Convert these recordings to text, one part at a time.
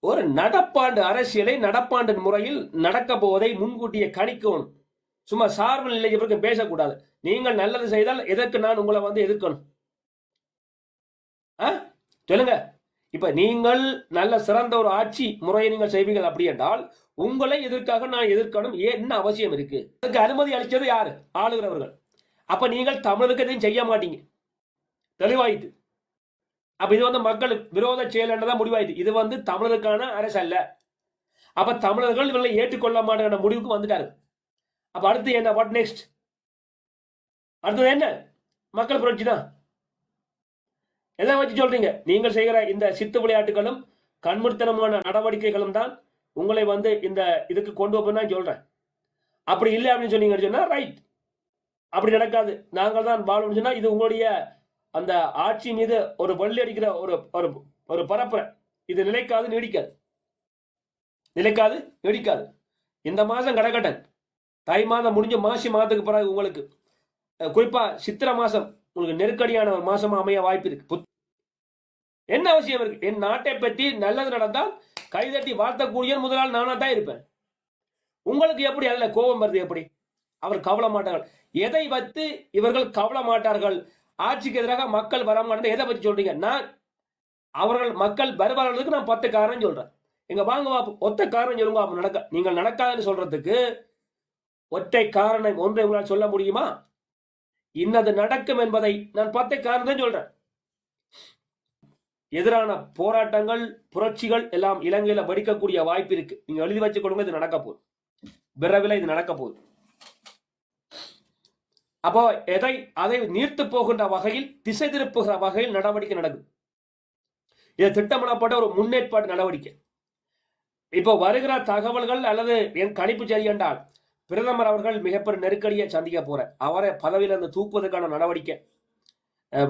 ஒரு நடப்பாண்டு அரசியலை நடப்பாண்டு முறையில் நடக்க போவதை முன்கூட்டியே கணிக்கணும். சும்மா சார்பு நிலை இவருக்கு பேசக்கூடாது. நீங்கள் நல்லது செய்தால் எதற்கு நான் உங்களை வந்து எதிர்க்கணும்? சொல்லுங்க. இப்ப நீங்கள் நல்ல சிறந்த ஒரு ஆட்சி முறையை நீங்கள் செய்வீர்கள் அப்படி என்றால் உங்களை எதற்காக நான் எதிர்க்கணும்? என்ன அவசியம் இருக்கு? அதுக்கு அனுமதி அளித்தது யாரு? ஆளுகிறவர்கள். அப்ப நீங்கள் தமிழருக்கு எதையும் செய்ய மாட்டீங்க, தெளிவாயிட்டு. அப்ப இது வந்து மக்கள் விரோத செயல் என்றதான் முடிவாயிட்டு. இது வந்து தமிழருக்கான அரசு அல்ல. அப்ப தமிழர்கள் இவர்களை ஏற்றுக்கொள்ள மாட்டேங்கிற முடிவுக்கு வந்துட்டாரு. அப்ப அடுத்து என்ன? What next? அடுத்தது என்ன? மக்கள் புரட்சி தான். எதை வச்சு சொல்றீங்க? நீங்கள் செய்கிற இந்த சித்து விளையாட்டுகளும் கண்முடித்தனமான நடவடிக்கைகளும் தான் உங்களை வந்து இந்த இதுக்கு கொண்டு வைப்பேன்னு தான் சொல்றேன். அப்படி இல்லை அப்படின்னு சொன்னீங்கன்னு சொன்னா ரைட், அப்படி நடக்காது, நாங்கள் தான் வாழணும்னு சொன்னா இது உங்களுடைய அந்த ஆட்சி மீது ஒரு வள்ளி அடிக்கிற ஒரு ஒரு பரப்புரை. இது நிலைக்காது, நீடிக்காது. நிலைக்காது, நீடிக்காது. இந்த மாசம் கடக்கட்டன், தை மாதம் முடிஞ்ச மாசி மாதத்துக்கு பிறகு உங்களுக்கு குறிப்பா சித்திரை மாசம் உங்களுக்கு நெருக்கடியான ஒரு மாசமா அமைய வாய்ப்பு இருக்கு. என்ன அவசியம் இருக்கு? என் நாட்டை பற்றி நல்லது நடந்தால் கைதட்டி வாழ்த்தக்கூடிய முதலாள் நானா தான் இருப்பேன். உங்களுக்கு எப்படி அதுல கோபம் வருது? எப்படி அவர் கவலை மாட்டார்கள்? எதை வைத்து இவர்கள் கவலை மாட்டார்கள்? ஆட்சிக்கு எதிராக மக்கள் வர மாட்டேன். எதை பற்றி சொல்றீங்க? நான் அவர்கள் மக்கள் வருவார்களுக்கு நான் 10 காரணம் சொல்றேன். எங்க வாங்க ஒத்த காரணம் சொல்லுங்க. நடக்க நீங்கள் நடக்காதுன்னு சொல்றதுக்கு ஒற்றை காரணம் ஒன்றை உங்களால் சொல்ல முடியுமா? இன்னது நடக்கும் என்பதை நான் 10 காரணம் தான் சொல்றேன். எதிரான போராட்டங்கள், புரட்சிகள் எல்லாம் இலங்கையில வெடிக்கக்கூடிய வாய்ப்பு இருக்கு. நீங்க எழுதி வச்சு கொடுங்க. இது நடக்க போகுது, விரைவில் இது நடக்க போகுது. அப்போ அதை நீர்த்து போகின்ற வகையில், திசை திருப்புகிற வகையில் நடவடிக்கை நடக்குது. இது திட்டமிடப்பட்ட ஒரு முன்னேற்பாடு நடவடிக்கை. இப்போ வருகிற தகவல்கள் அல்லது என் கணிப்பு சரி என்றால் பிரதமர் அவர்கள் மிகப்பெரிய நெருக்கடியை சந்திக்க போற, அவரை பதவியிலிருந்து தூக்குவதற்கான நடவடிக்கை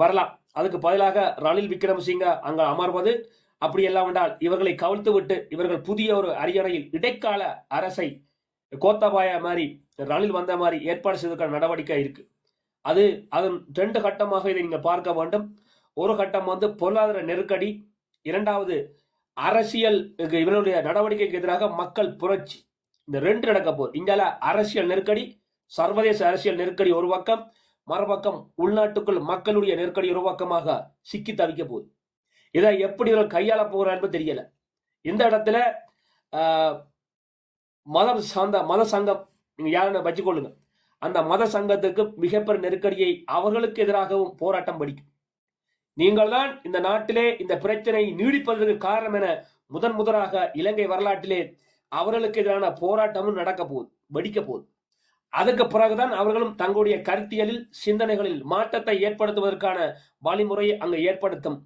வரலாம். அதுக்கு பதிலாக ரணில் விக்ரமசிங்க அங்க அமர்வது, அப்படி எல்லாம் என்றால் இவர்களை கவிழ்த்து விட்டு இவர்கள் புதிய ஒரு அரியணையில் இடைக்கால அரசை கோத்தபாய மாதிரி ரணில் வந்த மாதிரி ஏற்பாடு செய்வதற்கான நடவடிக்கை இருக்கு. அதன் 2 கட்டமாக இதை நீங்க பார்க்க வேண்டும். ஒரு கட்டம் வந்து பொருளாதார நெருக்கடி, இரண்டாவது அரசியல் இவருடைய நடவடிக்கைக்கு எதிராக மக்கள் புரட்சி. இந்த 2 நடக்க போகுது. இங்கால அரசியல் நெருக்கடி, சர்வதேச அரசியல் நெருக்கடி ஒரு பக்கம், மறுபக்கம் உள்நாட்டுக்குள் மக்களுடைய நெருக்கடி ஒரு பக்கமாக சிக்கி தவிக்க போகுது. இதை எப்படி இவர்கள் கையாள போகிறார் என்பது தெரியல. இந்த இடத்துல மத சங்கம் நீங்க யாருன்னு வச்சுக்கொள்ளுங்க. அந்த மத சங்கத்துக்கு மிகப்பெரிய நெருக்கடியை அவர்களுக்கு எதிராகவும் போராட்டம் படிக்கும். நீங்கள் தான் இந்த நாட்டிலே இந்த பிரச்சனை நீடிப்பதற்கு காரணம் என முதலாக இலங்கை வரலாற்றிலே அவர்களுக்கு எதிரான போராட்டமும் நடக்க போகுது, வெடிக்க போகுது. அதுக்கு பிறகுதான் அவர்களும் தங்களுடைய கருத்தியலில், சிந்தனைகளில் மாற்றத்தை ஏற்படுத்துவதற்கான வழிமுறையை அங்கு ஏற்படுத்தும்.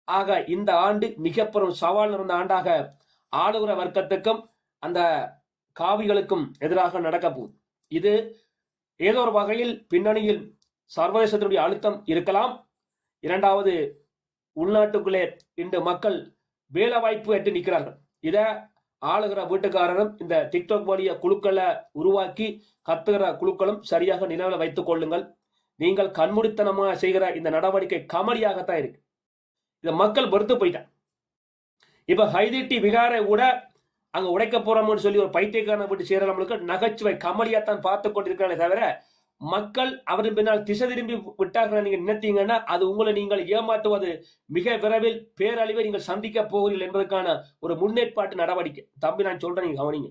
ஆக இந்த ஆண்டு மிகப்பெரும் சவால் நிறைந்த ஆண்டாக ஆளுகிற வர்க்கத்துக்கும் அந்த காவிகளுக்கும் எதிராக நடக்க போகுது. இது ஏதோ ஒரு வகையில் பின்னணியில் சர்வதேசத்தினுடைய அழுத்தம் இருக்கலாம். இரண்டாவது, உள்நாட்டுக்குள்ளே இன்று மக்கள் வேலை வாய்ப்பு எட்டு நிற்கிறார்கள். இதை ஆளுகிற வீட்டுக்காரரும் இந்த டிக்டாக் வழிய குழுக்களை உருவாக்கி கத்துகிற குழுக்களும் சரியாக நினைவில் வைத்துக் கொள்ளுங்கள். நீங்கள் கண்மூடித்தனமாக செய்கிற இந்த நடவடிக்கை கமடியாகத்தான் இருக்கு. இதை மக்கள் வெறுத்து போயிட்டான். இப்ப ஹைதிட்டி விகாரை கூட அங்க உடைக்க போறோம்னு சொல்லி ஒரு பைத்தியக்காரனை விட்டு சேரவங்களுக்கு நகைச்சுவை கமடியாத்தான் பார்த்து கொண்டிருக்கிறானே தவிர மக்கள் அவரின் பின்னால் திசை திரும்பி விட்டார்கள் நீங்க நினைத்தீங்கன்னா அது உங்களை நீங்கள் ஏமாற்றுவது மிக விரைவில் பேரழிவை நீங்கள் சந்திக்க போகிறீர்கள் என்பதற்கான ஒரு முன்னேற்பாட்டு நடவடிக்கை. தம்பி நான் சொல்றேன், நீங்க கவனிங்க.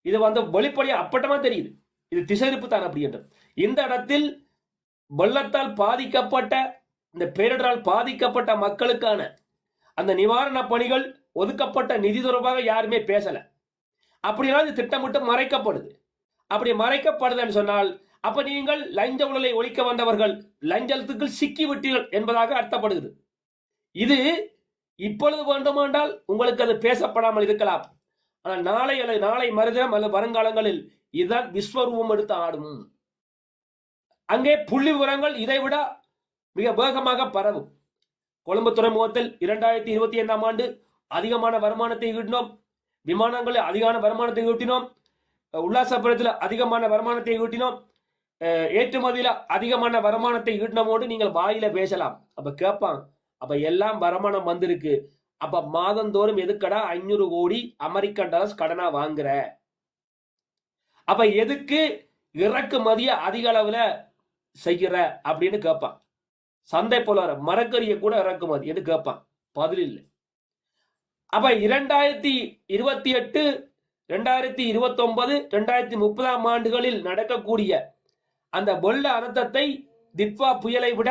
இது வந்து வெளிப்படையா அப்பட்டமா தெரியுது, இது திசை திருப்பு தான் அப்படி என்று. இந்த இடத்தில் வெள்ளத்தால் பாதிக்கப்பட்ட, இந்த பேரிடரால் பாதிக்கப்பட்ட மக்களுக்கான அந்த நிவாரண பணிகள் ஒதுக்கப்பட்ட நிதி தொடர்பாக யாருமே பேசல. அப்படின்னா இது திட்டமிட்டு மறைக்கப்படுது. அப்படி மறைக்கப்படுதுன்னு சொன்னால் அப்ப நீங்கள் லஞ்ச ஊழலை ஒழிக்க வந்தவர்கள் லஞ்சத்துக்கு சிக்கி விட்டீர்கள் என்பதாக அர்த்தப்படுகிறது. இது இப்பொழுது வேண்டுமானால் உங்களுக்கு அது பேசப்படாமல் இருக்கலாம். ஆனால் நாளை அல்லது நாளை மறுதினம் அல்லது வருங்காலங்களில் இதுதான் விஸ்வரூபம் எடுத்து ஆடும். அங்கே புள்ளி விவரங்கள் இதைவிட மிக வேகமாக பரவும். கொழும்பு துறைமுகத்தில் 2025ஆம் ஆண்டு அதிகமான வருமானத்தை ஈட்டினோம். விமானங்களில் அதிகமான வருமானத்தை ஈட்டினோம். உல்லாசபுரத்தில் அதிகமான வருமானத்தை ஈட்டினோம். ஏற்றுமதியில அதிகமான வருமானத்தை ஈட்டினமோடு நீங்கள் வாயில பேசலாம். அப்ப கேட்பான், அப்ப எல்லாம் வருமானம் வந்திருக்கு, அப்ப மாதந்தோறும் எதுக்கடா 500 கோடி அமெரிக்கன் டாலர்ஸ் கடனா வாங்குற? அப்ப எதுக்கு இறக்குமதிய அதிக அளவுல செய்கிற அப்படின்னு கேட்பான். சந்தை போல மரக்கறியை கூட இறக்குமதி என்று கேட்பான். பதில் இல்லை. அப்ப 2028, 2029, 2030 ஆண்டுகளில் நடக்கக்கூடிய அந்த வெள்ள அனர்த்தத்தை தித்வா புயலை விட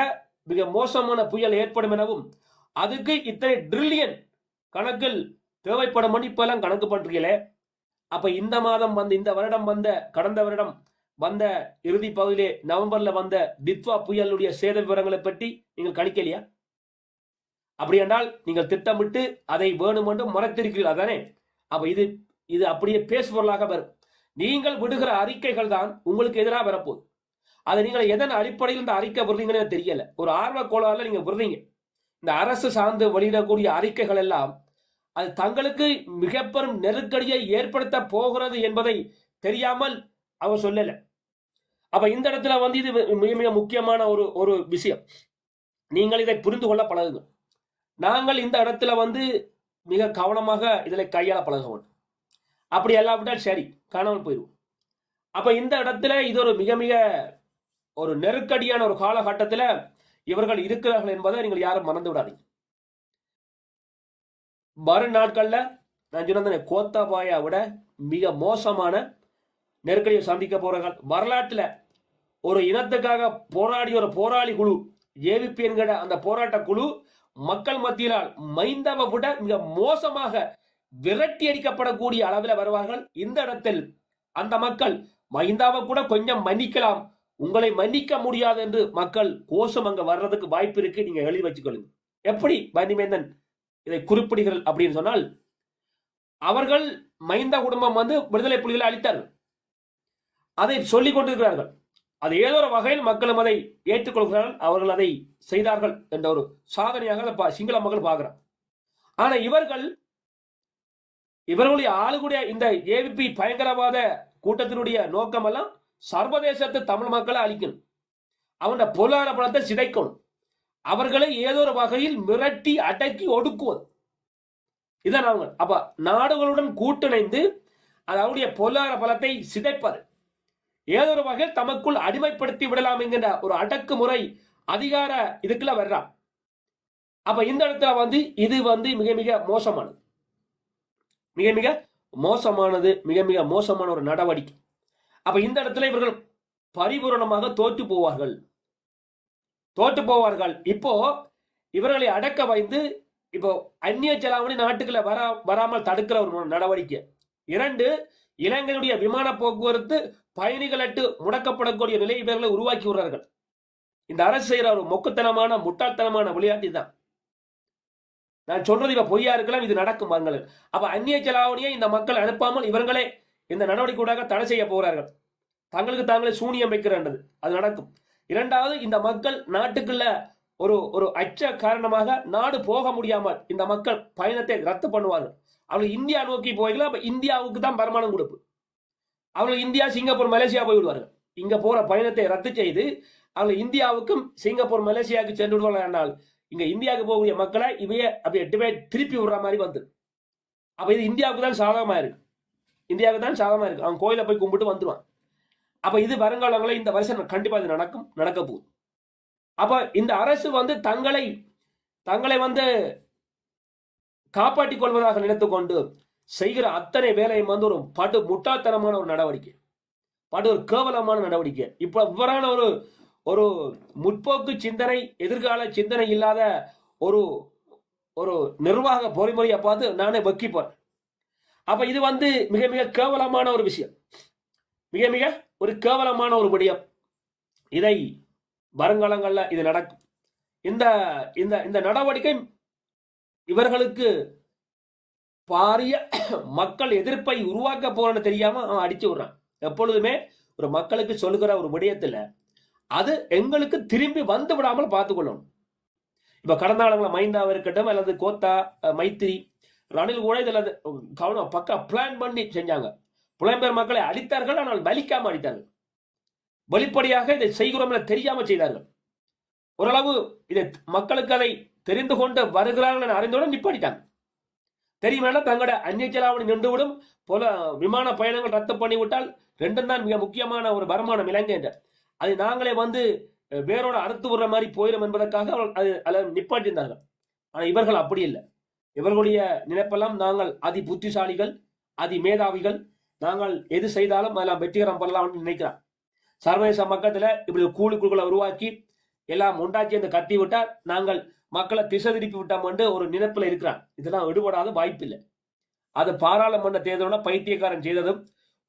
மிக மோசமான புயல் ஏற்படும் எனவும் அதுக்கு இத்தனை ட்ரில்லியன் கணக்கில் தேவைப்படும் இப்ப எல்லாம் கணக்கு பண்றீங்களே. அப்ப இந்த மாதம் வந்து இந்த வருடம் வந்த கடந்த வருடம் வந்த இறுதி பகுதியிலே நவம்பர்ல வந்த தித்வா புயலுடைய சேத விவரங்களை பற்றி நீங்கள் கணிக்கலையா? அப்படி என்றால் நீங்கள் திட்டமிட்டு அதை வேணுமென்று மறைத்திருக்கிறீர்கள் அதானே? அப்ப இது இது அப்படியே பேசுபொருளாக வரும். நீங்கள் விடுகிற அறிக்கைகள் தான் உங்களுக்கு எதிராக வரப்போகுது. அதை நீங்கள் எதன் அடிப்படையில் இந்த அறிக்கை விடுறீங்கன்னு தெரியல. ஒரு ஆர்வ கோளாறுல நீங்க விடுறீங்க. இந்த அரசு சார்ந்து வெளியிடக்கூடிய அறிக்கைகள் எல்லாம் அது தங்களுக்கு மிக பெரும் நெருக்கடியை ஏற்படுத்த போகிறது என்பதை தெரியாமல் அவர் சொல்லல. அப்ப இந்த இடத்துல வந்து இது மிக மிக முக்கியமான ஒரு விஷயம். நீங்கள் இதை புரிந்து கொள்ள பழகுங்க. நாங்கள் இந்த இடத்துல வந்து மிக கவனமாக இதில் கையாள பழக வேண்டும். அப்படி எல்லாம் சரி காணாமல் போயிடுவோம். அப்ப இந்த இடத்துல இது ஒரு மிக மிக ஒரு நெருக்கடியான ஒரு காலகட்டத்தில் இவர்கள் இருக்கிறார்கள் என்பதை நீங்கள் யாரும் மறந்து விடாதீங்க. வரும் நாட்கள்ல நான் சொன்ன கோத்தாபாயா விட மிக மோசமான நெருக்கடியை சந்திக்க போறார்கள். வரலாற்றுல ஒரு இனத்துக்காக போராடிய ஒரு போராளி குழு ஏவிபி என்கிற அந்த போராட்ட குழு மக்கள் மத்தியினால் மைந்தாவை விட மிக மோசமாக விரட்டி அடிக்கப்படக்கூடிய அளவில் வருவார்கள். இந்த இடத்தில் அந்த மக்கள் மைந்தாவை கூட கொஞ்சம் மன்னிக்கலாம், உங்களை மன்னிக்க முடியாது என்று மக்கள் கோஷம் அங்க வர்றதுக்கு வாய்ப்பு இருக்கு. நீங்க எழுதி வச்சுக்கொள்ளுங்க. எப்படி பந்திமேந்தன் இதை குறிப்பிடுகள் அப்படின்னு சொன்னால், அவர்கள் மைந்த குடும்பம் வந்து விடுதலை புலிகளை அளித்தார்கள், அதை சொல்லிக் கொண்டிருக்கிறார்கள். அது ஏதோ ஒரு வகையில் மக்களும் அதை ஏற்றுக்கொள்கிறார்கள். அவர்கள் அதை செய்தார்கள் என்ற ஒரு சாதனையாக சிங்கள மக்கள் பார்க்கிறார். ஆனா இவர்களுடைய ஆளுடைய இந்த ஏவிபி பயங்கரவாத கூட்டத்தினுடைய நோக்கம் எல்லாம் சர்வதேசத்து தமிழ் மக்களை அழிக்கணும், அவனோட பொருளாதார பலத்தை சிதைக்கணும், அவர்களை ஏதோ ஒரு வகையில் மிரட்டி அடக்கி ஒடுக்குவது. இதான் அவங்க. அப்ப நாடுகளுடன் கூட்டிணைந்து அவருடைய பொருளாதார பலத்தை சிதைப்பது, ஏதோ ஒரு வகையில் தமக்குள் அடிமைப்படுத்தி விடலாம் என்கின்ற ஒரு அடக்குமுறை அதிகார இதுக்குள்ள வர்றான். அப்ப இந்த இடத்துல வந்து இது வந்து மிக மிக மோசமானது, மிக மிக மோசமானது, மிக மிக மோசமான ஒரு நடவடிக்கை. அப்ப இந்த இடத்துல இவர்கள் பரிபூரணமாக தோற்று போவார்கள். இப்போ இவர்களை அடக்க வைத்து இப்போ அந்நிய செலாவணி நாட்டுக்குள்ள வராமல் தடுக்கிற ஒரு நடவடிக்கை. 2, இலங்கையுடைய விமான போக்குவரத்து பயணிகளட்டு முடக்கப்படக்கூடிய நிலை இவர்களை உருவாக்கி விடுறார்கள். இந்த அரசு செய்யற ஒரு மொக்குத்தனமான முட்டாள்தனமான விளையாட்டு தான். நான் சொல்றது இப்ப பொய்யா இருக்கலாம், இது நடக்கும் பாருங்கள். அப்ப அந்நிய செலாவணியை இந்த மக்கள் அனுப்பாமல் இவர்களே இந்த நடவடிக்கையாக தடை செய்ய போகிறார்கள். தங்களுக்கு தாங்களே சூனியம் வைக்கிறது அது நடக்கும். 2வது, இந்த மக்கள் நாட்டுக்குள்ள ஒரு அச்ச காரணமாக நாடு போக முடியாமல் இந்த மக்கள் பயணத்தை ரத்து பண்ணுவார்கள். அவர்கள் இந்தியா நோக்கி போய்க்கலாம். அப்ப இந்தியாவுக்கு தான் வருமானம் கொடுப்பு. அவர்கள் இந்தியா, சிங்கப்பூர், மலேசியா போய்விடுவார்கள். இங்க போற பயணத்தை ரத்து செய்து அவர்கள் இந்தியாவுக்கும் சிங்கப்பூர், மலேசியாவுக்கு சென்று விடுவார்கள். என்றால் இங்க இந்தியாவுக்கு போகக்கூடிய மக்களை இவையே அப்படி 8 பேர் திருப்பி விடுற மாதிரி வந்து, அப்ப இது இந்தியாவுக்கு தான் சாதகமா இருக்கு. அவன் கோயில போய் கும்பிட்டு வந்துடுவான். அப்ப இது வருங்காலங்களில் இந்த வருஷம் கண்டிப்பா இது நடக்க போகுது. அப்ப இந்த அரசு வந்து தங்களை வந்து காப்பாற்றிக் கொள்வதாக நினைத்துக் கொண்டு செய்கிற அத்தனை வேலையும் வந்து ஒரு படு முட்டாள்தனமான ஒரு நடவடிக்கை, ஒரு கேவலமான நடவடிக்கை. இப்ப இவரான ஒரு முற்போக்கு சிந்தனை, எதிர்கால சிந்தனை இல்லாத ஒரு நிர்வாக பொறிமுறையை பார்த்து நானே வெக்கி போறேன். அப்ப இது வந்து மிக மிக கேவலமான ஒரு விஷயம், மிக மிக ஒரு கேவலமான ஒரு விடயம். இதை வருங்காலங்கள்ல இது நடக்கும். இந்த நடவடிக்கை இவர்களுக்கு பாரிய மக்கள் எதிர்ப்பை உருவாக்க போறன்னு தெரியாம அவன் அடிச்சு விடுறான். எப்பொழுதுமே ஒரு மக்களுக்கு சொல்லுகிற ஒரு விடயத்துல அது எங்களுக்கு திரும்பி வந்து விடாமல் பார்த்துக்கொள்ளணும். இப்ப கடந்த காலங்களில் மைந்தாவா இருக்கட்டும் அல்லது கோத்தா, மைத்திரி, ரணில் கூட இதுல கவனம் பக்கா பிளான் பண்ணி செஞ்சாங்க. புலம்பெயர் மக்களை அழித்தார்கள், ஆனால் பலிக்காம அழித்தார்கள். வெளிப்படையாக இதை செய்கிறோம் தெரியாம செய்தார்கள். ஓரளவு இதை மக்களுக்கு அதை தெரிந்து கொண்டு வருகிறார்கள் என அறிந்தவுடன் நிப்பாட்டிட்டாங்க. தெரியுமா? தங்களோட அந்நிய செலாவணி நின்றுவிடும் போல விமான பயணங்கள் ரத்து பண்ணிவிட்டால் ரெண்டும் தான் மிக முக்கியமான ஒரு வருமானம் இலங்கை என்ற அது நாங்களே வந்து வேரோட அறுத்து விடுற மாதிரி போயிடும் என்பதற்காக அதில் நிப்பாட்டியிருந்தார்கள். ஆனால் இவர்கள் அப்படி இல்லை. இவர்களுடைய நினைப்பெல்லாம் நாங்கள் அதி புத்திசாலிகள், அதி மேதாவிகள், நாங்கள் எது செய்தாலும் அதெல்லாம் வெற்றிகரம் பண்ணலாம்னு நினைக்கிறான். சர்வதேச மக்கத்துல இப்படி கூலி குழுக்களை உருவாக்கி எல்லாம் உண்டாக்கி அந்த கத்தி விட்டால் நாங்கள் மக்களை திசை திருப்பி விட்டோம் என்று ஒரு நினைப்புல இருக்கிறான். இதெல்லாம் எடுபடாத வாய்ப்பு இல்லை. அது பாராளுமன்ற தேர்தலோட பைத்தியக்காரன் செய்ததும்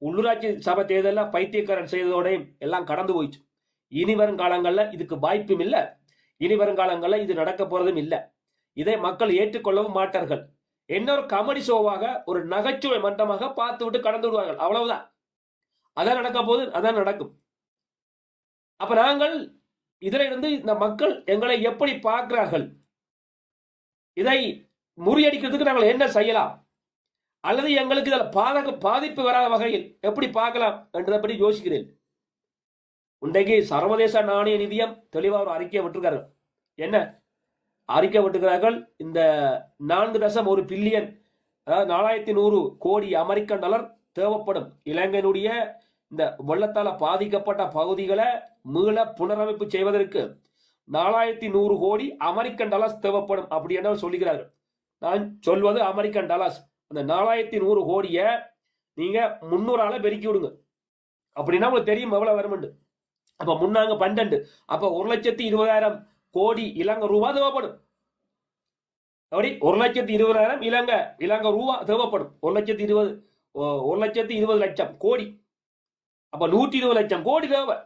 உள்ளூராட்சி சபை தேர்தலில் பைத்தியக்காரன் செய்ததோடையும் எல்லாம் கடந்து போயிடுச்சு. இனி வரும் காலங்கள்ல இதுக்கு வாய்ப்பும் இல்லை. இனி வரும் காலங்கள்ல இது நடக்க போறதும் இல்லை. இதை மக்கள் ஏற்றுக்கொள்ளவும் மாட்டார்கள். என்ன ஒரு காமெடி ஷோவாக ஒரு நகைச்சுவை மன்றமாக பார்த்து விட்டு கடந்து விடுவார்கள். அவ்வளவுதான். அதான் நடக்க போது, அதான் நடக்கும். அப்ப நாங்கள் இதுல இருந்து இந்த மக்கள் எங்களை எப்படி பார்க்கிறார்கள், இதை முறியடிக்கிறதுக்கு நாங்கள் என்ன செய்யலாம், அல்லது எங்களுக்கு இதில் பாதிப்பு வராத வகையில் எப்படி பார்க்கலாம் என்றதை பற்றி யோசிக்கிறேன். இன்றைக்கு சர்வதேச நாணய நிதியம் தெளிவாக ஒரு அறிக்கையை விட்டுருக்கார்கள். என்ன அறிக்கை விட்டுக்கிறார்கள்? இந்த 4.1 பில்லியன், அதாவது 4100 கோடி அமெரிக்கன் டாலர் தேவைப்படும் இலங்கையினுடைய இந்த வெள்ளத்தால பாதிக்கப்பட்ட பகுதிகளை மீள புனரமைப்பு செய்வதற்கு 4100 கோடி அமெரிக்கன் டாலர்ஸ் தேவைப்படும் அப்படி என்ன சொல்லுகிறார்கள். நான் சொல்வது அமெரிக்கன் டாலர்ஸ். அந்த 4100 கோடியை நீங்க 300 பெருக்கி விடுங்க. அப்படின்னா உங்களுக்கு தெரியும் எவ்வளவு வரும். அப்ப முன்னாங்க 12, அப்ப 1,20,000 கோடி இலங்கை ரூபா தேவைப்படும். அப்படி 1,20,000 இலங்கை ரூபா தேவைப்படும். 1,20,000 கோடி. அப்ப 120 லட்சம் கோடி தேவை.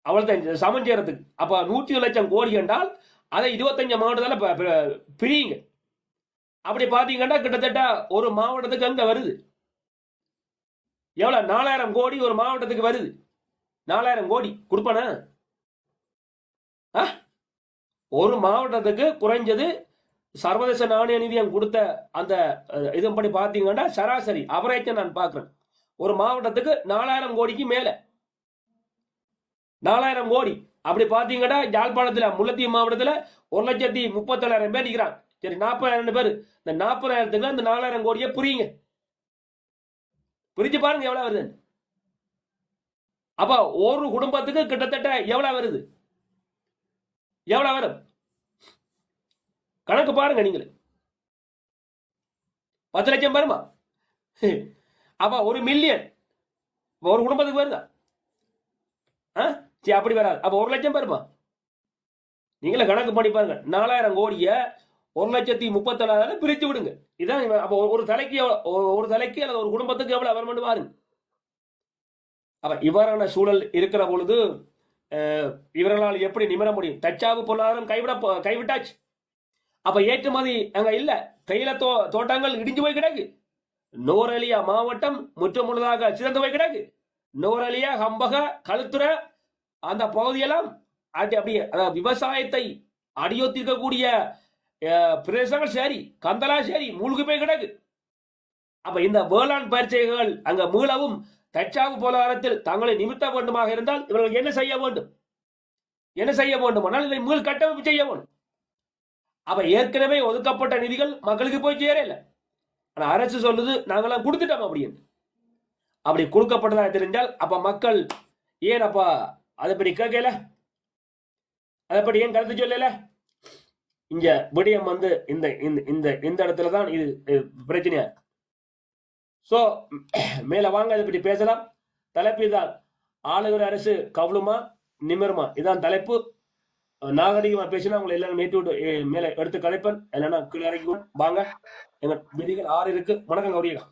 அவ்வளவு சமன் செய்யறதுக்கு. அப்ப 120 லட்சம் கோடி என்றால் அதை 25 மாவட்டத்தால பிரியுங்க. அப்படி பாத்தீங்கன்னா கிட்டத்தட்ட ஒரு மாவட்டத்துக்கு அங்க வருது எவ்வளவு? 4,000 கோடி ஒரு மாவட்டத்துக்கு வருது. 4,000 கோடி கொடுப்பானா? ஒரு மாவட்டத்துக்கு குறைஞ்சது சர்வதேச நாணய நிதியம் கொடுத்த அந்த இதன்படி பாத்தீங்கன்னா சராசரி அவரேஜ் நான் பாக்குறேன். ஒரு மாவட்டத்துக்கு 4,000 கோடிக்கு மேல 4,000 கோடி. அப்படி பாத்தீங்கன்னா யாழ்ப்பாணத்துல முல்லைத்தீவு மாவட்டத்துல 1,37,000 பேர் நிற்கிறாங்க. சரி, 40,000 பேர். இந்த 40,000த்துக்கு இந்த 4,000 கோடியை புரியுங்க, பிரிச்சு பாருங்க எவ்வளவு வருது. அப்ப ஒரு குடும்பத்துக்கு கிட்டத்தட்ட எவ்வளவு வருது? எவ்வளவு வரும் கணக்கு பாருங்க நீங்களே. 10 லட்சம் வருமா? அப்ப 1 மில்லியன் ஒரு குடும்பத்துக்கு வருதா? சரி, அப்படி வராது. அப்ப 1 லட்சம் வருமா? நீங்களே கணக்கு பண்ணி பாருங்க. 4,000 கோடிய 1,37,000 பிரித்து விடுங்க. இதான். அப்ப ஒரு தலைக்கு அல்லது ஒரு குடும்பத்துக்கு எவ்வளவு வரும் பாருங்க. அப்ப இவ்வாறான சூழல் இருக்கிற பொழுது இவர்களால் எப்படி நிமிர முடியும்? தற்சார்பு பொருளாதாரம் கைவிட்டாச்சு. அப்ப ஏற்றுமதி அங்க இல்ல. தைல தோட்டங்கள் இடிஞ்சு போய் கிடக்கு. நோரலியா மாவட்டம் முற்று முழுதாக சிறந்து போய் கிடக்கு. நோரலியா, ஹம்பக, களுத்துறை அந்த பகுதியெல்லாம் அப்படியே விவசாயத்தை அடியொத்திருக்கக்கூடிய பிரதேசங்கள் சரி, கந்தலா சரி, மூழ்கி போய் கிடக்கு. அப்ப இந்த வேளாண் பயிற்சிகள் அங்க மீளவும் தற்சார்பு பொருளாதாரத்தில் தங்களை நிமித்த வேண்டுமாக இருந்தால் இவர்கள் என்ன செய்ய வேண்டும்? என்ன செய்ய வேண்டுமானால் இதை மீள் கட்டமைப்பு செய்ய வேண்டும். அப்ப ஏற்கனவே ஒதுக்கப்பட்ட நிதிகள் மக்களுக்கு போய் சேரல. ஆனா அரசு சொல்லுது நாங்களாம் கொடுத்துட்டோம் அப்படின்னு. அப்படி கொடுக்கப்பட்டதா தெரிஞ்சால் அப்ப மக்கள் ஏன் அப்ப அதை பற்றி கேட்கல, அதை பற்றி ஏன் கருத்து சொல்லல? இங்க விடயம் வந்து இந்த இந்த இந்த இடத்துலதான் இது பிரச்சனையா. சோ மேல வாங்க, அதை பற்றி பேசலாம். தலைப்பு இதான், ஆளுகிற அரசு கவலுமா நிமிருமா? இதான் தலைப்பு. நாகரிகமா பேசினா உங்களை எல்லாரும் ஏற்றி விட்டு மேல எடுத்து கலைப்பன், இல்லைன்னா கீழே இறக்கி வாங்க. எங்க விதிகள் 6 இருக்கு. வணக்கம் கௌரியகா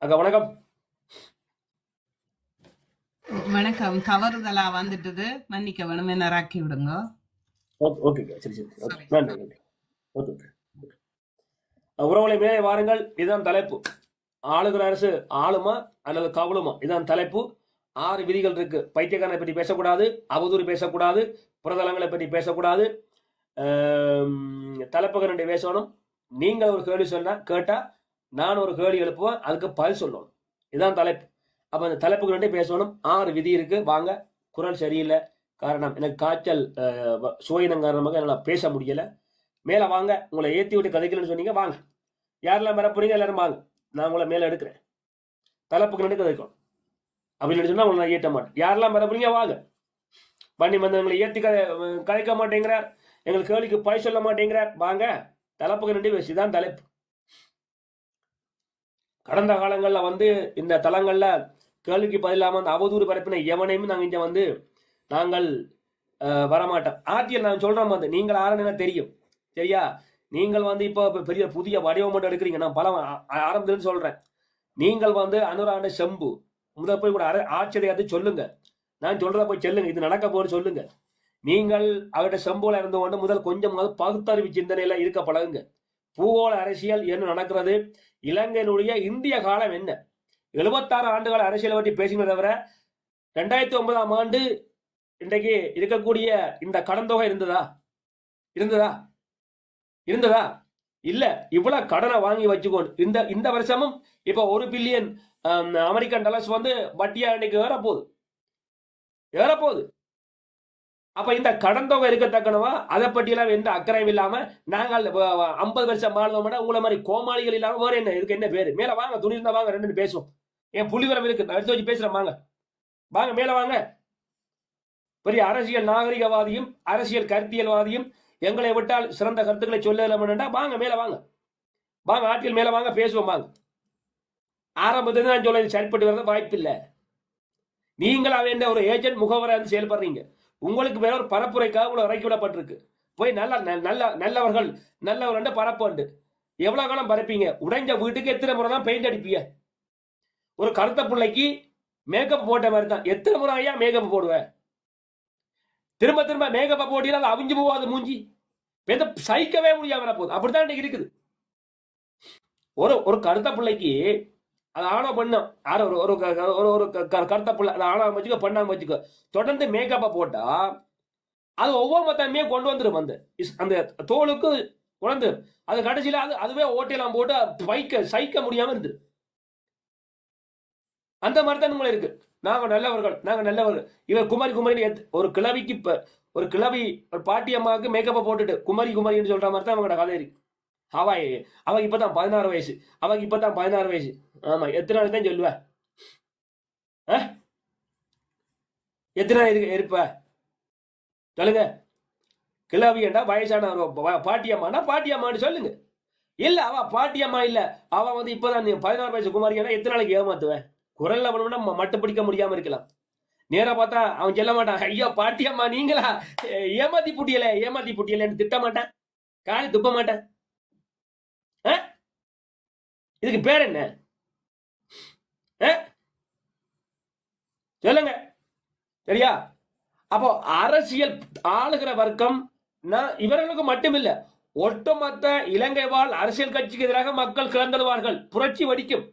அக்கா. வணக்கம். வணக்கம். தவறுதலா வந்துட்டது, மன்னிக்க வேணும், என்ன ராக்கி விடுங்க. ஓகே, சரி சரி, நன்றி. உறவுகளை மேலே வாருங்கள். இதுதான் தலைப்பு. ஆளுகிற அரசு ஆளுமா அல்லது கவலுமா? இதுதான் தலைப்பு. 6 விதிகள் இருக்கு. பைத்தியக்காரனை பற்றி பேசக்கூடாது, அவதூறு பேசக்கூடாது, புறதலங்களை பற்றி பேசக்கூடாது, தலைப்பகரண்டை பேசணும். நீங்கள் ஒரு கேள்வி சொன்னா கேட்டா நான் ஒரு கேள்வி எழுப்புவேன், அதுக்கு பதில் சொல்லணும். இதுதான் தலைப்பு. அப்ப அந்த தலைப்புக்கு ரெண்டே பேசணும். 6 விதி இருக்கு. வாங்க. குரல் சரியில்லை, காரணம் எனக்கு காய்ச்சல் சுவையினம் காரணமாக என்னால் பேச முடியல. மேல வாங்க, உங்களை ஏத்தி விட்டு கதைக்கலன்னு சொன்னீங்க, வாங்க. யாரெல்லாம் வர போறீங்க எல்லாரும் வாங்க, நான் உங்களை மேல எடுக்கிறேன். தலைப்புக்கு நின்று கதைக்கும் அப்படின்னு சொன்னா உங்களை நான் ஏற்ற மாட்டேன். யாரெல்லாம் வர போறீங்க வாங்க. பண்ணி வந்து எங்களை ஏத்தி கதைக்க மாட்டேங்கிறார், எங்களுக்கு கேள்விக்கு பய சொல்ல மாட்டேங்கிறார், வாங்க. தலைப்புக்கு நின்று பேசிதான் தலைப்பு. கடந்த காலங்கள்ல வந்து இந்த தளங்கள்ல கேள்விக்கு பதிலாம அந்த அவதூறு பரப்பின எவனையும் நாங்க இங்க வந்து நாங்கள் வரமாட்டோம். ஆர்டிஎல் நான் சொல்றேன் வந்து நீங்கள் ஆரம்பினா தெரியும், சரியா? நீங்கள் வந்து இப்போ பெரிய புதிய வடிவம் மட்டும் எடுக்கிறீங்க. நான் பல ஆரம்பத்துன்னு சொல்றேன். நீங்கள் வந்து அனுராண்ட செம்பு முதல் போய் கூட ஆச்சரியாவது சொல்லுங்க. நான் சொல்றத போய் சொல்லுங்க, இது நடக்க போது சொல்லுங்க. நீங்கள் அவர்கிட்ட செம்புல இருந்து கொண்டு முதல் கொஞ்சம் பகுத்தறிவு சிந்தனையில இருக்க பழகுங்க. பூகோள அரசியல் என்ன நடக்கிறது, இலங்கையினுடைய இந்திய காலம் என்ன, 76 ஆண்டுகால அரசியலை பற்றி பேசுகிறத தவிர 2009ஆம் ஆண்டு இன்றைக்கு இருக்கக்கூடிய இந்த கடன் தொகை இருந்ததா? இல்ல. இவ்வளவு கடனை வாங்கி வச்சுக்கோண்டு இந்த வருஷமும் இப்ப 1 பில்லியன் அமெரிக்கன் டாலர்ஸ் வந்து வட்டியா இன்னைக்கு ஏறப்போகுது. அப்ப இந்த கடன் தொகை இருக்கத்தக்கனவா அதை பற்றியெல்லாம் எந்த அக்கறையும் இல்லாம நாங்கள் 50 வருஷம் வாழ்ந்தோம்னா உங்களை மாதிரி கோமாளிகள் இல்லாம வேற என்ன, இதுக்கு என்ன பேரு? மேல வாங்க, துணி இருந்தா வாங்க, ரெண்டு பேசுவோம். என் புள்ளிவரம் இருக்கு, எடுத்து வச்சு பேசுறேன். வாங்க மேல வாங்க. பெரிய அரசியல் நாகரிகவாதியும் அரசியல் கருத்தியல்வாதியும் எங்களை விட்டால் சிறந்த கருத்துக்களை சொல்ல வாங்க மேல வாங்க. ஆட்கள் மேல வாங்க, பேசுவோம் வாங்க. ஆரம்பத்துல நான் சொல்ல சரிப்பட்டு வரது வாய்ப்பு இல்லை. நீங்களா வேண்ட ஒரு ஏஜென்ட் முகவராக செயல்படுறீங்க. உங்களுக்கு வேற ஒரு பரப்புரைக்காக உங்களை இறக்கி விடப்பட்டிருக்கு. போய் நல்லவர்கள் பரப்பு. எவ்வளவு காலம் பரப்பீங்க? உடைஞ்ச வீட்டுக்கு எத்தனை முறை தான் பெயிண்ட் அடிப்பீங்க? ஒரு கருத்த பிள்ளைக்கு மேக்கப் போட்ட மாதிரி தான். எத்தனை முறை ஐயா மேக்கப் போடுவேன்? திரும்ப மேக்கப்ப போட்டினா அது அவிஞ்சு போவாது மூஞ்சி. சகிக்கவே முடியாம போகுது. அப்படித்தான் இருக்குது. ஒரு கருத்த பிள்ளைக்கு அது ஆணோ பண்ணும், ஒரு கருத்த பிள்ளை அது ஆணா வச்சுக்கோ பண்ணாம வச்சுக்கோ, தொடர்ந்து மேக்கப்ப போட்டா அது ஒவ்வொரு மத்தமே கொண்டு வந்துடும். அந்த தோலுக்கு குழந்து அது கடைசியில அதுவே ஓட்டையெல்லாம் போட்டு சகிக்க முடியாம இருந்து. அந்த மாதிரி தான் உங்களை இருக்கு. நாங்க நல்லவர்கள். இவர் குமரி ஒரு கிளவிக்கு ஒரு கிளவி ஒரு பாட்டியம்மாவுக்கு மேக்கப்ப போட்டுட்டு குமரின்னு சொல்ற மாதிரி தான் அவங்களோட கதை இருக்கு. அவன் இப்பதான் 16 வயசு. ஆமா, எத்தனை நாள் தான் சொல்லுவ? எத்தனை நாள் இருப்ப சொல்லுங்க. கிளவியண்டா வயசான பாட்டியம்மானா பாட்டியம்மான்னு சொல்லுங்க. இல்ல அவ பாட்டியம்மா இல்ல, அவ வந்து இப்பதான் 16 வயசு குமாரியா, எத்தனை நாளைக்கு ஏமாத்துவேன்? குரல்ல பண்ணணும்னா மட்டும் பிடிக்க முடியாம இருக்கலாம். நேரா பார்த்தா அவன் சொல்ல மாட்டான், ஐயோ பாட்டியம்மா நீங்களா, ஏமாத்தி புட்டியலன்னு திட்ட மாட்டான், காலி துப்ப மாட்டேன். இதுக்கு பேர் என்ன சொல்லுங்க, சரியா? அப்போ அரசியல் ஆளுகிற வர்க்கம் இவர்களுக்கு மட்டுமில்ல, ஒட்டுமொத்த இலங்கை வாழ் அரசியல் கட்சிக்கு எதிராக மக்கள் கிளந்தெழுவார்கள். புரட்சி வடிக்கும்.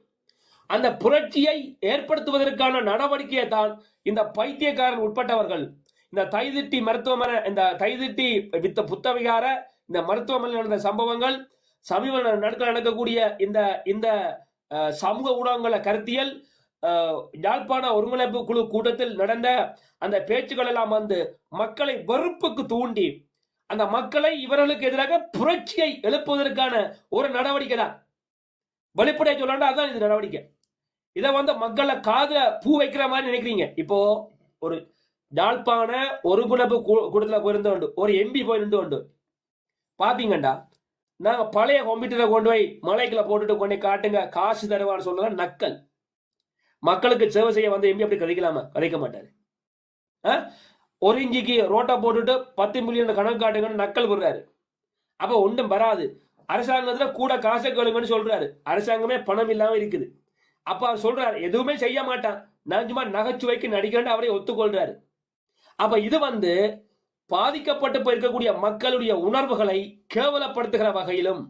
அந்த புரட்சியை ஏற்படுத்துவதற்கான நடவடிக்கையை தான் இந்த பைத்தியக்காரன் உட்பட்டவர்கள் இந்த தைதிட்டி மருத்துவமனை, இந்த தைதிட்டி வித்த புத்தவிகார இந்த மருத்துவமனையில் நடந்த சம்பவங்கள், சமீப நடக்கக்கூடிய இந்த சமூக ஊடகங்கள கருத்தியல், யாழ்ப்பாண ஒருங்கிணைப்பு குழு கூட்டத்தில் நடந்த அந்த பேச்சுக்கள் எல்லாம் வந்து மக்களை வெறுப்புக்கு தூண்டி அந்த மக்களை இவர்களுக்கு எதிராக புரட்சியை எழுப்புவதற்கான ஒரு நடவடிக்கை தான். வெளிப்படையா சொல்லா அதுதான் இது நடவடிக்கை. இதை வந்து மக்களை காதுல பூ வைக்கிற மாதிரி நினைக்கிறீங்க. இப்போ ஒரு யாழ்ப்பாண ஒருங்கிணைப்பு கூட்டத்துல போயிருந்து ஒரு எம்பி போய் நின்று பாத்தீங்கண்டா, நாங்க பழைய கம்ப்யூட்டரை கொண்டு போய் மலைக்குள்ள போட்டுட்டு கொண்டு காட்டுங்க, காசு தருவான்னு சொல்லலாம் நக்கல். மக்களுக்கு சேவை செய்ய வந்து எம்பி அப்படி கதைக்க மாட்டாரு. ஒரு இஞ்சிக்கு ரோட்டை போட்டுட்டு 10 மில்லியன் கணக்கு காட்டுங்கன்னு நக்கல் போடுறாரு. அப்ப ஒன்றும் வராது. அரசாங்கத்துல கூட காசை கேளுங்கன்னு சொல்றாரு. அரசாங்கமே பணம் இல்லாம இருக்குது. அப்ப அவர் சொல்றாரு எதுவுமே செய்ய மாட்டான், நான் சும்மா நகைச்சுவைக்கு நடிக்கிறேன்னு அவரை ஒத்துக்கொள்றாரு. அப்ப இது வந்து பாதிக்கப்பட்டு போயிருக்கக்கூடிய மக்களுடைய உணர்வுகளை கேவலப்படுத்துகிற வகையிலும்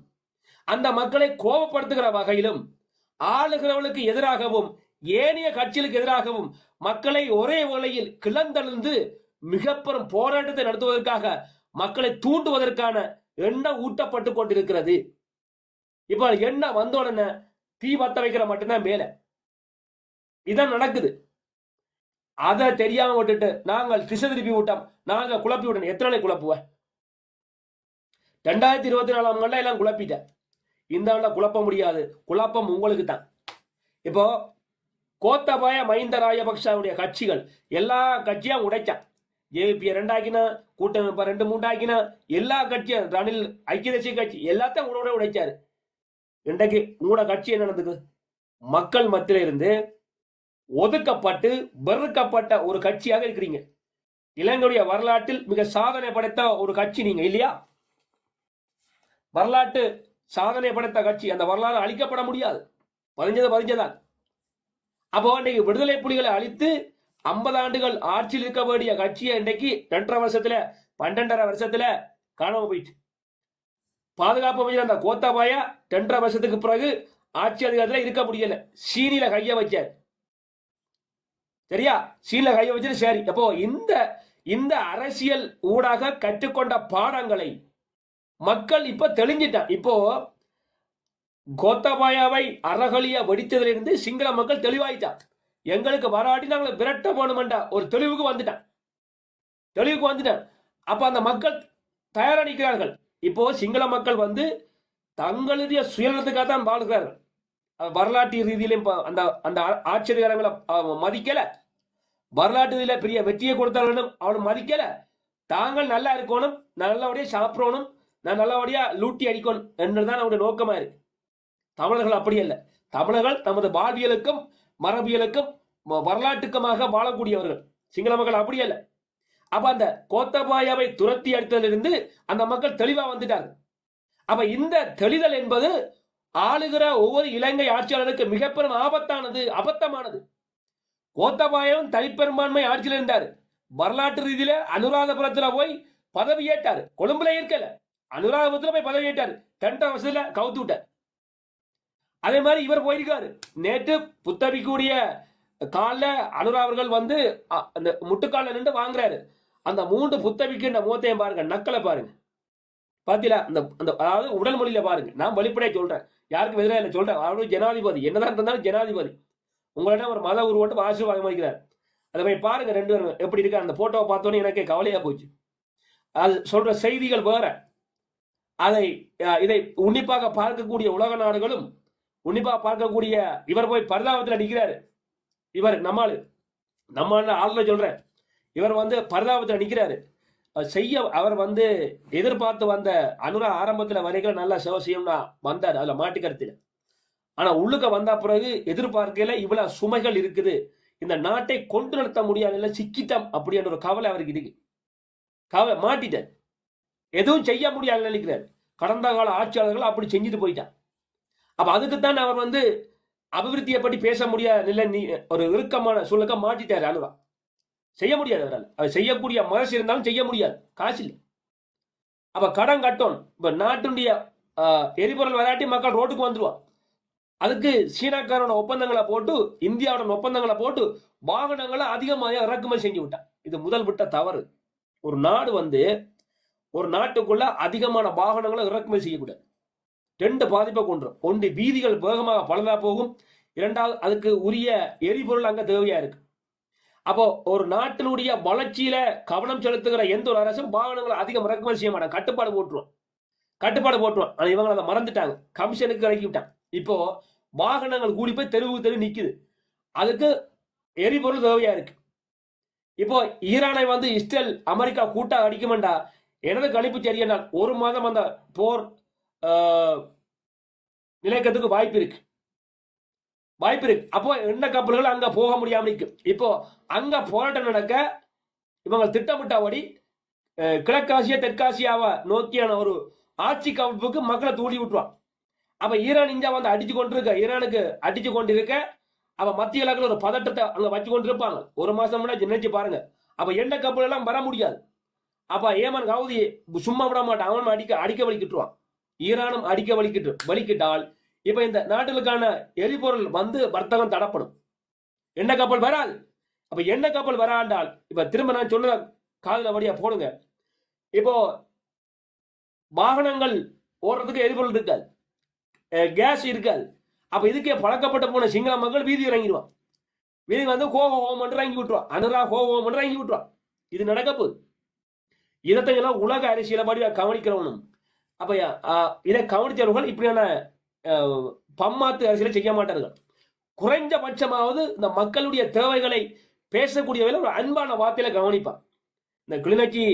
அந்த மக்களை கோபப்படுத்துகிற வகையிலும் ஆளுகிறவர்களுக்கு எதிராகவும் ஏனைய கட்சிகளுக்கு எதிராகவும் மக்களை ஒரே வேளையில் கிளந்தெழுந்து மிக பெரும் போராட்டத்தை நடத்துவதற்காக மக்களை தூண்டுவதற்கான எண்ணம் ஊட்டப்பட்டு கொண்டிருக்கிறது. இப்ப எண்ணம் வந்த உடனே தீ பத்த வைக்கிற மட்டும்தான் மேல. இதான் நடக்குது. அதை தெரியாம விட்டுட்டு நாங்கள் திசை திருப்பி விட்டோம், நாங்க குழப்பி விட்டோம். எத்தனை நாளை குழப்புவ? 2024 எல்லாம் குழப்பிட்டேன். இந்த ஆண்டுல குழப்ப முடியாது. குழப்பம் உங்களுக்கு தான். இப்போ கோத்தபாய மஹிந்த ராஜபக்சவுடைய கட்சிகள் எல்லா கட்சியும் உடைச்சான். ஜேபி 2 ஆக்கினா, கூட்டமைப்பை 2-3 ஆக்கினா, எல்லா கட்சியும் ரணில் ஐக்கிய தேசிய கட்சி எல்லாத்தையும் உடனே உடைச்சாரு. இன்றைக்கு உங்களோட கட்சி என்ன நடந்தது? மக்கள் மத்தியில இருந்து ஒதுக்கப்பட்டு வெறுக்கப்பட்ட ஒரு கட்சியாக இருக்கிறீங்க. இலங்கையுடைய வரலாற்றில் மிக சாதனை படைத்த ஒரு கட்சி நீங்க இல்லையா? வரலாற்று சாதனை படைத்த கட்சி. அந்த வரலாறு அழிக்கப்பட முடியாது. பதிஞ்சதான். அப்போ இன்னைக்கு விடுதலை புலிகளை அழித்து 50 ஆண்டுகள் ஆட்சியில் இருக்க வேண்டிய கட்சியை இன்றைக்கு 2.5 வருஷத்துல 12.5 வருஷத்துல காணாம போயிட்டு. பாதுகாப்பு அமைச்சர் அந்த கோத்தபாயா 2.5 வருஷத்துக்கு பிறகு ஆட்சி அதிகாரத்தில் இருக்க முடியல. சீனில கைய வச்சார். சரியா? சீனில கைய வச்சு சரி. அப்போ இந்த அரசியல் ஊடாக கற்றுக்கொண்ட பாடங்களை மக்கள் இப்ப தெளிஞ்சிட்டான். இப்போ கோத்தபாயாவை அறகலிய வெடித்ததிலிருந்து சிங்கள மக்கள் தெளிவாயிட்டான். எங்களுக்கு வராட்டி நாங்கள் விரட்ட போகணுமெண்டா ஒரு தெளிவுக்கு வந்துட்டான். அப்ப அந்த மக்கள் தயாரா நிற்கிறார்கள். இப்போ சிங்கள மக்கள் வந்து தங்களுடைய சுயநலத்துக்காக தான் வாழ்கிறார்கள். வரலாற்று ரீதியிலும் அந்த அந்த ஆச்சரியங்களை மதிக்கல. வரலாற்று ரீதியில பெரிய வெற்றியை கொடுத்தாலும் அவனும் மதிக்கல. தாங்கள் நல்லா இருக்கணும், நல்லபடியா சாப்பிடணும், நான் நல்லபடியா லூட்டி அடிக்கணும் என்றுதான் அவனுடைய நோக்கமா இருக்கு. தமிழர்கள் அப்படி அல்ல. தமிழர்கள் தமது வாழ்வியலுக்கும் மரபியலுக்கும் வரலாற்றுக்குமாக வாழக்கூடியவர்கள். சிங்கள மக்கள் அப்படி அல்ல. அப்ப அந்த கோத்தபாயாவை துரத்தி அடித்ததிலிருந்து அந்த மக்கள் தெளிவா வந்துட்டார்கள். அப்ப இந்த தெளிதல் என்பது ஆளுகிற ஒவ்வொரு இலங்கை ஆட்சியாளருக்கு மிகப்பெரும் அபத்தமானது. கோத்தபாயம் தனிப்பெரும்பான்மை ஆட்சியில் இருந்தார். வரலாற்று ரீதியில அனுராதபுரத்துல போய் பதவி ஏற்றாரு. கொழும்புல இருக்கல, அனுராதபுரத்துல போய் பதவி ஏற்றாரு. 2 வருஷத்துல கவுத்து விட்டார். அதே மாதிரி இவர் போயிருக்காரு. நேற்று புத்தபிக்கூடிய கால அனுராவர்கள் வந்து அந்த முட்டுக்கால நின்று வாங்குறாரு. அந்த 3 புத்தபிக்கின்ற முகத்தையும் பாருங்க, நக்கலை பாருங்க. பாத்தீங்களா? அந்த அதாவது உடல் மொழியில பாருங்க. நான் வெளிப்படையா சொல்றேன், யாருக்கும் எதிராக இல்லை சொல்றேன். அவரு ஜனாதிபதி, என்னதான் இருந்தாலும் ஜனாதிபதி. உங்களிடம் ஒரு மத உருவட்டு ஆசீர்வாதம் வைக்கிறார். அதை போய் பாருங்க 2 பேரும் எப்படி இருக்காரு. அந்த போட்டோவை பார்த்தோன்னே எனக்கே கவலையா போச்சு. அது சொல்ற செய்திகள் வேற. இதை உன்னிப்பாக பார்க்கக்கூடிய உலக நாடுகளும் உன்னிப்பாக பார்க்கக்கூடிய இவர் போய் பரிதாபத்தில் நிற்கிறாரு. இவர் நம்மால் ஆளுநர் சொல்றேன், இவர் வந்து பரிதாபத்தில் நிற்கிறாரு. அவர் வந்து எதிர்பார்த்து வந்த அனுரா ஆரம்பத்தில் வரைக்கும் நல்லா சேவை செய்யும்னா வந்தார். அதுல மாட்டுக்கருத்தில். ஆனா உள்ளுக்க வந்த பிறகு எதிர்பார்க்கல இவ்வளவு சுமைகள் இருக்குது, இந்த நாட்டை கொண்டு நடத்த முடியாது, சிக்கிட்டம் அப்படின்ற ஒரு கவலை அவருக்கு இருக்கு. கவலை மாட்டிட்டார், எதுவும் செய்ய முடியாது நினைக்கிறார். கடந்த கால ஆட்சியாளர்கள் அப்படி செஞ்சுட்டு போயிட்டான். அப்ப அதுக்குத்தான் அவர் வந்து அபிவிருத்தியை பற்றி பேச முடியாத ஒரு இறுக்கமான சூழலுக்கு மாட்டிட்டாரு. அனுரா செய்ய முடியாது. அவரால் அவர் செய்யக்கூடிய மனசு இருந்தாலும் செய்ய முடியாது, காசு இல்லை. அப்ப கடன் கட்டணும். இப்ப நாட்டுடைய எரிபொருள் வராட்டி மக்கள் ரோட்டுக்கு வந்துருவான். அதுக்கு சீனாக்காரோட ஒப்பந்தங்களை போட்டு, இந்தியாவோட ஒப்பந்தங்களை போட்டு வாகனங்களை அதிகமாக இறக்குமதி செஞ்சு விட்டான். இது முதல் விட்ட தவறு. ஒரு நாடு வந்து ஒரு நாட்டுக்குள்ள அதிகமான வாகனங்களை இறக்குமதி செய்யக்கூடாது. 2 பாதிப்பை கொண்டுரும். ஒன்று, வீதிகள் வேகமாக பழுதா போகும். 2வது, அதுக்கு உரிய எரிபொருள் அங்க தேவையா இருக்கு. அப்போ ஒரு நாட்டினுடைய வளர்ச்சியில கவனம் செலுத்துகிற எந்த ஒரு அரசும் வாகனங்களை அதிகம் இறக்குமதி செய்ய மாட்டாங்க, கட்டுப்பாடு போட்டுருவான். ஆனா இவங்க அதை மறந்துட்டாங்க, கமிஷனுக்கு இறக்கி விட்டாங்க. இப்போ வாகனங்கள் கூடி போய் தெருவுக்கு தெரு நிக்குது. அதுக்கு எரிபொருள் தேவையா இருக்கு. இப்போ ஈரானை வந்து இஸ்ரேல் அமெரிக்கா கூட்டா அடிக்குமெண்டா எனது கணிப்பு சரியனால் 1 மாதம் அந்த போர் நிலைக்கிறதுக்கு வாய்ப்பு இருக்கு. அப்போ எண்ணெய் கப்பல்கள் அங்க போக முடியாம இருக்கு. இப்போ அங்க போராட்டம் நடக்க இவங்க திட்டமிட்டபடி கிழக்காசியா தெற்காசியாவை நோக்கியான ஒரு ஆட்சி கவிப்புக்கு மக்களை தூண்டி விட்டுருவான். அப்ப ஈரான் இந்தியா வந்து ஈரானுக்கு அடிச்சு கொண்டிருக்க அப்ப மத்திய கிழக்குல ஒரு பதட்டத்தை அங்க வச்சு கொண்டு இருப்பாங்க. 1 மாசம் முன்னாடி நினைச்சு பாருங்க. அப்ப எண்ணெய் கப்பல் எல்லாம் வர முடியாது. அப்ப ஏமன் கவுதி சும்மா விட மாட்டான், அவன் அடிக்க வலிக்கிட்டுருவான். ஈரானும் அடிக்க வலிக்கிட்டால் இப்ப இந்த நாட்டுகளுக்கான எரிபொருள் வந்து வர்த்தகம் தடப்படும். எண்ணெய் கப்பல் வராது. அப்ப எண்ணெய் கப்பல் வராண்டால் இப்ப திரும்ப நான் சொல்ற காதுல வழியா போடுங்க. இப்போ வாகனங்கள் ஓடுறதுக்கு எரிபொருள் இருக்காது, கேஸ் இருக்காது. அப்ப இதுக்கே பழக்கப்பட்ட போன சிங்கள மக்கள் வீதி இறங்கிடுவான். வீதி வந்து ஹோமம் இறங்கி விட்டுருவான். அனுரா ஹோமம் இறங்கி விட்டுருவான். இது நடக்க போகுது. இதத்தையெல்லாம் உலக அரசியலை படி கவனிக்கிறவனும் அப்ப இதை கவனித்தவர்கள் இப்படியான பம்மாத்து அரசியலை செய்ய மாட்டார்கள். குறைஞ்சபட்சமாவது இந்த மக்களுடைய தேவைகளை பேசக்கூடியவர்கள் ஒரு அன்பான வார்த்தையில கவனிப்பார். இந்த கிளிநொச்சி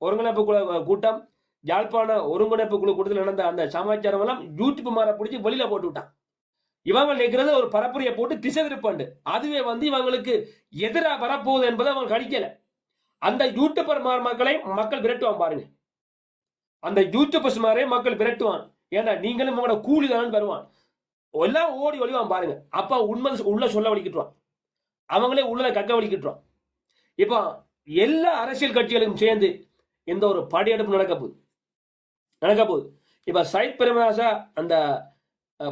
ஒருங்கிணைப்பு கூட்டம், யாழ்ப்பாண ஒருங்கிணைப்பு குழு கூட்டத்தில் நடந்த அந்த சமாச்சாரம் எல்லாம் யூடியூப் மாற பிடிச்சி வெளியில போட்டு விட்டான். இவங்க நினைக்கிறது ஒரு பரப்புரையை போட்டு திசை திருப்பாண்டு, அதுவே இவங்களுக்கு எதிராக வரப்போகுது என்பதை அவங்க கணிக்கல. அந்த யூடியூபர் மக்களை மக்கள் விரட்டுவான் பாருங்க. அந்த யூடியூபர்ஸ் மாதிரி மக்கள் விரட்டுவான். ஏன்னா நீங்களும் உங்களோட கூலி தான் வருவான், எல்லாம் ஓடி ஒழிவான் பாருங்க. அப்ப உண்மை உள்ள சொல்ல வலிக்கிட்டுவான், அவங்களே உள்ள கக்க வலிக்கிட்டுவான். இப்போ எல்லா அரசியல் கட்சிகளுக்கும் சேர்ந்து இந்த ஒரு படையெடுப்பு நடக்க போகுது. இப்ப சையத் பிரேமதாசா அந்த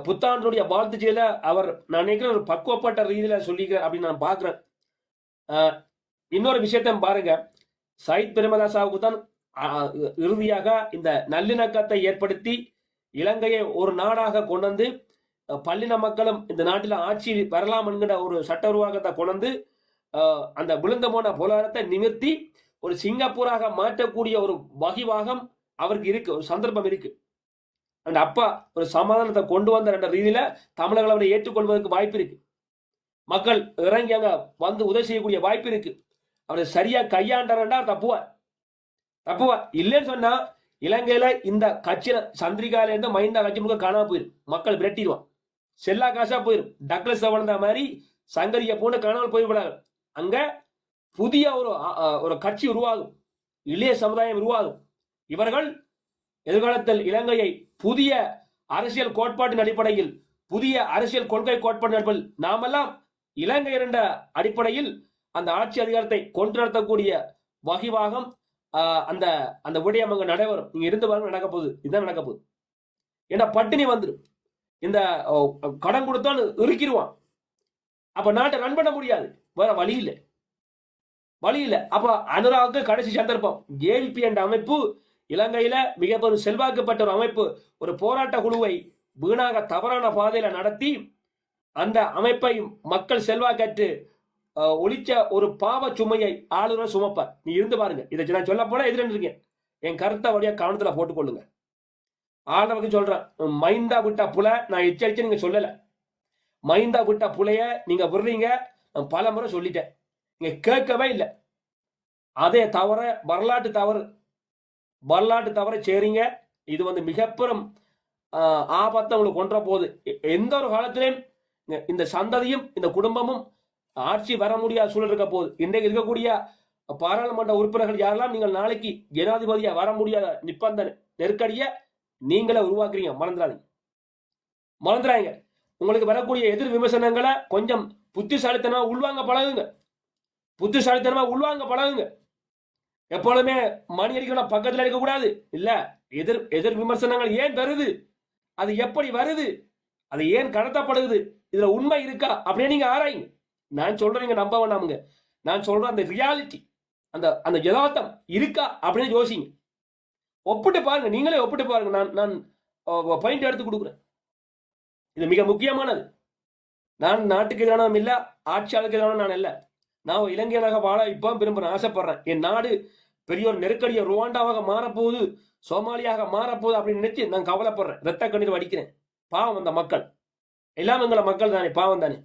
புத்தாண்டுடைய வாழ்த்து செய்யல அவர் நான் நினைக்கிறேன் ஒரு பக்குவப்பட்ட ரீதியில சொல்லிக்கிறேன் அப்படின்னு நான் பாக்குறேன். இன்னொரு விஷயத்த பாருங்க, சையத் பிரேமதாசாவுக்கு தான் இறுதியாக இந்த நல்லிணக்கத்தை ஏற்படுத்தி இலங்கையை ஒரு நாடாக கொண்டு வந்து பல்லின மக்களும் இந்த நாட்டில் ஆட்சி வரலாம் என்கிற ஒரு சட்ட உருவாக்கத்தை கொண்டு அந்த விழுந்த போன பொருளாதாரத்தை நிமிர்த்தி ஒரு சிங்கப்பூராக மாற்றக்கூடிய ஒரு வகிவாகம் அவருக்கு இருக்கு, ஒரு சந்தர்ப்பம் இருக்கு. அந்த அப்பா ஒரு சமாதானத்தை கொண்டு வந்த என்ற ரீதியில தமிழர்கள் அவரை ஏற்றுக்கொள்வதற்கு வாய்ப்பு இருக்கு. மக்கள் இறங்கி அங்க வந்து உதவி செய்யக்கூடிய வாய்ப்பு இருக்கு. அவரை சரியா கையாண்டாரண்டா தப்புவார். இல்லைன்னு சொன்னா இலங்கையில இந்த கட்சியில சந்திரிகால இருந்து மைந்தா கட்சி முழுக்க காணாம போயிடும், மக்கள் விரட்டிடுவான், செல்லா காசா போயிடும். டக்ளஸ் வளர்ந்த மாதிரி சங்கரிய போன காணாமல் போய்விடாது. அங்க புதிய ஒரு கட்சி உருவாகும், இளைய சமுதாயம் உருவாகும். இவர்கள் எதிர்காலத்தில் இலங்கையை புதிய அரசியல் கோட்பாட்டின் அடிப்படையில், புதிய அரசியல் கொள்கை கோட்பாட்டின் அடிப்படையில் நாமெல்லாம் இலங்கை என்ற அடிப்படையில் அந்த ஆட்சி அதிகாரத்தை கொண்டு நடத்தக்கூடிய வகிவாகம் அந்த அந்த விடயம் அங்க நடைபெறும். நீங்க இருந்து பாருங்க, நடக்க போகுது. இதுதான் நடக்க போகுது. ஏன்னா பட்டினி வந்துடும், இந்த கடன் கொடுத்தான்னு இறுக்கிடுவான். அப்ப நாட்டை ரன் பண்ண முடியாது, வேற வழி இல்லை. அப்ப அனுராவுக்கு கடைசி சந்தர்ப்பம். ஜேவிபி என்ற அமைப்பு இலங்கையில மிகப்பெரும் செல்வாக்குப்பட்ட ஒரு அமைப்பு, ஒரு போராட்ட குழுவை வீணாக தவறான பாதையில நடத்தி அந்த அமைப்பை மக்கள் செல்வாக்கற்று ஒழிச்ச ஒரு பாவ சுமையை ஆளுநர் சுமப்பார். நீ இருந்து பாருங்க. இதை நான் சொல்ல போனா எதிர்க்கேன், என் கருத்தை வழியா கவனத்துல போட்டுக்கொள்ளுங்க. ஆளுநருக்கு சொல்றேன், மைந்தா விட்ட புல நான் எச்சரிச்சு நீங்க சொல்லல. மைந்தா விட்ட புலைய நீங்க விடுறீங்க, நான் பல முறை சொல்லிட்டேன், நீங்க கேட்கவே இல்லை. அதே தவிர வரலாற்று தவறை செய்றீங்க. இது மிகப்பெரும் ஆபத்தை உங்களுக்கு கொன்ற போகுது. எந்த ஒரு காலத்திலையும் இந்த சந்ததியும் இந்த குடும்பமும் ஆட்சி வர முடியாத சூழல் இருக்க போகுது. இன்றைக்கு இருக்கக்கூடிய பாராளுமன்ற உறுப்பினர்கள் யாரெல்லாம் நீங்கள் நாளைக்கு ஜனாதிபதியா வர முடியாத நிர்பந்த நெருக்கடியை நீங்களே உருவாக்குறீங்க. மறந்துடாங்க. உங்களுக்கு வரக்கூடிய எதிர் விமர்சனங்களை கொஞ்சம் புத்திசாலித்தனமா உள்வாங்க பழகுங்க. எப்பொழுதுமே மணி அடிக்கணும் பக்கத்தில் இருக்கக்கூடாது. இல்ல, எதிர் விமர்சனங்கள் ஏன் வருது, அது எப்படி வருது, அது ஏன் கடத்தப்படுது, இதுல உண்மை இருக்கா அப்படின்னு நீங்க ஆராயுங்க. நான் சொல்றேன், நம்ப வேண்டாமுங்க. நான் சொல்றேன், அந்த ரியாலிட்டி, அந்த யதார்த்தம் இருக்கா அப்படின்னு யோசிங்க. ஒப்பிட்டு பாருங்க, நீங்களே ஒப்பிட்டு பாருங்க. நான் பாயிண்ட் எடுத்து கொடுக்குறேன். இது மிக முக்கியமானது. நான் நாட்டுக்கு எதிரானதும் இல்ல, ஆட்சியாளருக்கு எதிரான நான் இல்ல. நான் இலங்கையனாக வாழ இப்போ விரும்புறேன், ஆசைப்படுறேன். என் நாடு பெரிய ஒரு நெருக்கடியை ருவாண்டாவாக மாறப்போகுது, சோமாலியாக மாறப்போகுது அப்படின்னு நினைச்சு நான் கவலைப்படுறேன், ரத்த கண்ணீர் வடிக்கிறேன். பாவம் அந்த மக்கள் எல்லாம் எங்களை மக்கள் தானே, பாவம் தானே,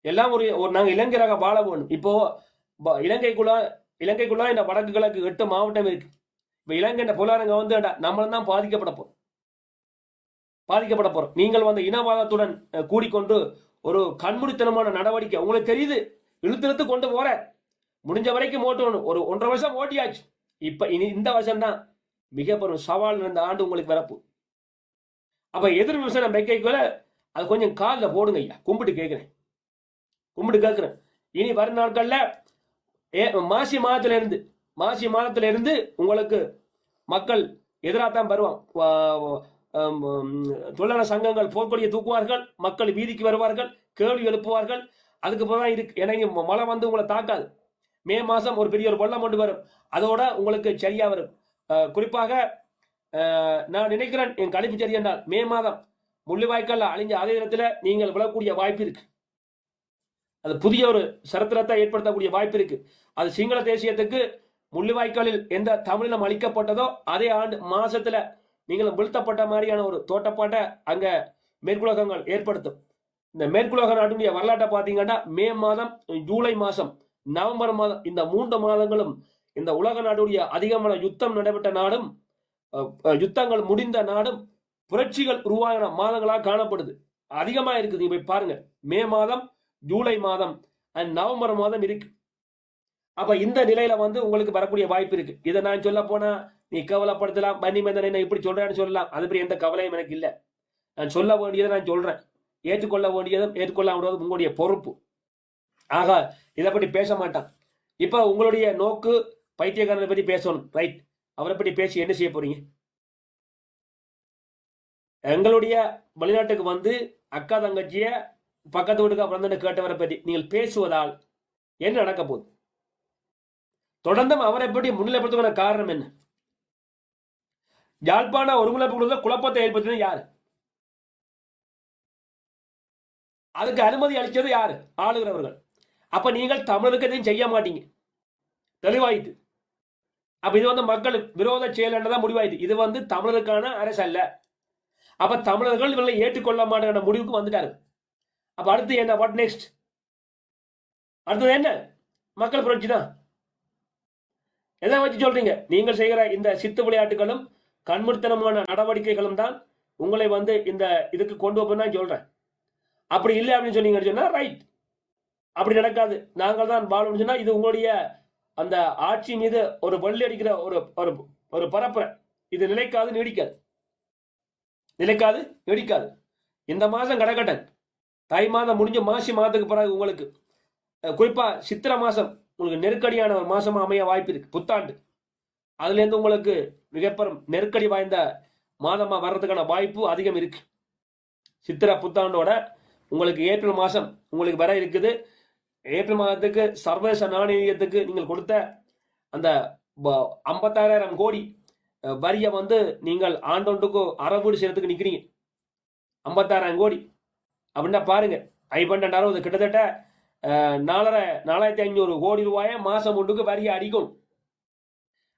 எல்லாம் ஒரு நாங்க இலங்கையராக வாழ வேணும். இப்போ இலங்கைக்குள்ள இந்த வடக்கு கிழக்கு 8 மாவட்டம் இருக்கு. இப்ப இலங்கை பொருளாதாரங்க நம்மளும் தான் பாதிக்கப்பட போறோம். நீங்கள் இனவாதத்துடன் கூடிக்கொண்டு ஒரு கண்மூடித்தனமான நடவடிக்கை உங்களுக்கு தெரியுது, இழுத்து கொண்டு போற, முடிஞ்ச வரைக்கும் ஓட்டணும். ஒரு 1.5 வருஷம் ஓட்டியாச்சு. இப்ப இனி இந்த வருஷம் தான் மிகப்பெரும் சவால் இந்த ஆண்டு உங்களுக்கு வரப்பு. அப்ப எதிர் விமர்சனம் வைக்கல, அது கொஞ்சம் காலில் போடுங்க ஐயா, கும்பிட்டு கேட்கிறேன். இனி வரும் நாட்கள்ல மாசி மாதத்துல இருந்து உங்களுக்கு மக்கள் எதிராகத்தான் வருவான். தொழிலாளர் சங்கங்கள் போர்க்கொடியை தூக்குவார்கள், மக்கள் வீதிக்கு வருவார்கள், கேள்வி எழுப்புவார்கள். அதுக்கு தான் இருக்கு. எனக்கு மழை உங்களை தாக்காது. மே மாசம் ஒரு பெரிய ஒரு வெள்ளம் கொண்டு வரும், அதோட உங்களுக்கு சரியா வரும். குறிப்பாக நான் நினைக்கிறேன், என் கணிப்பு சரி என்றால் மே மாதம் முள்ளிவாய்க்கால் அழிஞ்ச அதே இடத்துல நீங்கள் விழக்கூடிய வாய்ப்பு இருக்கு. அது புதிய ஒரு சரித்திரத்தை ஏற்படுத்தக்கூடிய வாய்ப்பு இருக்கு. அது சிங்கள தேசியத்துக்கு முள்ளிவாய்க்காலில் எந்த தமிழினம் அளிக்கப்பட்டதோ அதே ஆண்டு மாசத்துல நீங்களும் வீழ்த்தப்பட்ட மாதிரியான ஒரு தோட்டப்பாட்டை அங்க மேற்குலகங்கள் ஏற்படுத்தும். இந்த மேற்குலக நாட்டுடைய வரலாற்றை பார்த்தீங்கன்னா மே மாதம், ஜூலை மாதம், நவம்பர் மாதம், இந்த 3 மாதங்களும் இந்த உலக நாடுடைய அதிகமான யுத்தம் நடைபெற்ற நாடும் யுத்தங்கள் முடிந்த நாடும் புரட்சிகள் உருவாகின மாதங்களாக காணப்படுது. அதிகமா இருக்குது. நீங்க போய் பாருங்க. மே மாதம், ஜூலை மாதம் அண்ட் நவம்பர் மாதம் இருக்கு. அப்ப இந்த நிலையில உங்களுக்கு வரக்கூடிய வாய்ப்பு இருக்கு. இதை நான் சொல்ல போனா நீ கவலைப்படுத்தலாம், பன்னிமேந்தன் என்ன இப்படி சொல்றேன்னு சொல்லலாம். அது பற்றி எந்த கவலையும் எனக்கு இல்லை. நான் சொல்ல வேண்டியதை நான் சொல்றேன். ஏற்றுக்கொள்ள வேண்டியதும் ஏற்றுக்கொள்ளாமல் உங்களுடைய பொறுப்பு. ஆக இதை பற்றி பேச மாட்டான். இப்ப உங்களுடைய நோக்கு பைத்தியக்காரனை பற்றி பேசணும், ரைட்? அவரை பற்றி பேசி என்ன செய்ய போறீங்க? எங்களுடைய வெளிநாட்டுக்கு அக்கா தங்கச்சிய பக்கத்து வீட்டுக்கு பிறந்த கேட்டவரை பற்றி நீங்கள் பேசுவதால் என்ன நடக்க போகுது? தொடர்ந்து அவரை பற்றி முன்னிலைப்படுத்துவதற்கான காரணம் என்ன? யாழ்ப்பாண ஒருங்கிணைப்பு குழப்பத்தை ஏற்படுத்தினது யாரு? அதுக்கு அனுமதி அளித்தது யாரு? ஆளுகிறவர்கள். அப்ப நீங்கள் தமிழருக்கு எதையும் செய்ய மாட்டீங்க, தெளிவாயிட்டு. அப்ப இது மக்கள் விரோத செயல் என்றதான் முடிவாயிட்டு. இது தமிழருக்கான அரசு அல்ல. அப்ப தமிழர்கள் இவர்களை ஏற்றுக்கொள்ள மாட்டேங்கிற முடிவுக்கு வந்துட்டாரு. அப்ப அடுத்து என்ன? What next? அடுத்தது என்ன? மக்கள் புரட்சி தான். எதை வச்சு சொல்றீங்க? நீங்கள் செய்கிற இந்த சித்து விளையாட்டுகளும் கண்முடித்தனமான நடவடிக்கைகளும் தான் உங்களை இந்த இதுக்கு கொண்டு வைப்பேன்னு நான் சொல்றேன். அப்படி இல்லை அப்படின்னு சொன்னீங்கன்னு சொன்னா ரைட், அப்படி நடக்காது, நாங்கள் தான் வாழணும்னு சொன்னா இது உங்களுடைய அந்த ஆட்சி மீது ஒரு வள்ளி அடிக்கிற ஒரு பரப்புரை. இது நிலைக்காது, நீடிக்காது. நிலைக்காது, நீடிக்காது. இந்த மாதம் கடக்கட்டன், தை மாதம் முடிஞ்ச மாசி மாதத்துக்கு பிறகு உங்களுக்கு குறிப்பா சித்திரை மாசம் உங்களுக்கு நெருக்கடியான ஒரு மாசமா அமைய வாய்ப்பு இருக்கு. புத்தாண்டு அதுல இருந்து உங்களுக்கு மிகப்பெரும் நெருக்கடி வாய்ந்த மாதமா வர்றதுக்கான வாய்ப்பு அதிகம் இருக்கு. சித்திரை புத்தாண்டோட உங்களுக்கு ஏப்ரல் மாதம் உங்களுக்கு வர இருக்குது. ஏப்ரல் மாதத்துக்கு சர்வதேச நாணயத்துக்கு நீங்கள் கொடுத்த அந்த 56,000 கோடி வரியை நீங்கள் ஆண்டொன்றுக்கு அறவீடு செய்யறதுக்கு நிற்கிறீங்க. 56,000 கோடி அப்படின்னா பாருங்க, 5,260 கிட்டத்தட்ட 4,500 கோடி ரூபாயை மாசம் ஒன்றுக்கு வரியை அடிக்கும்.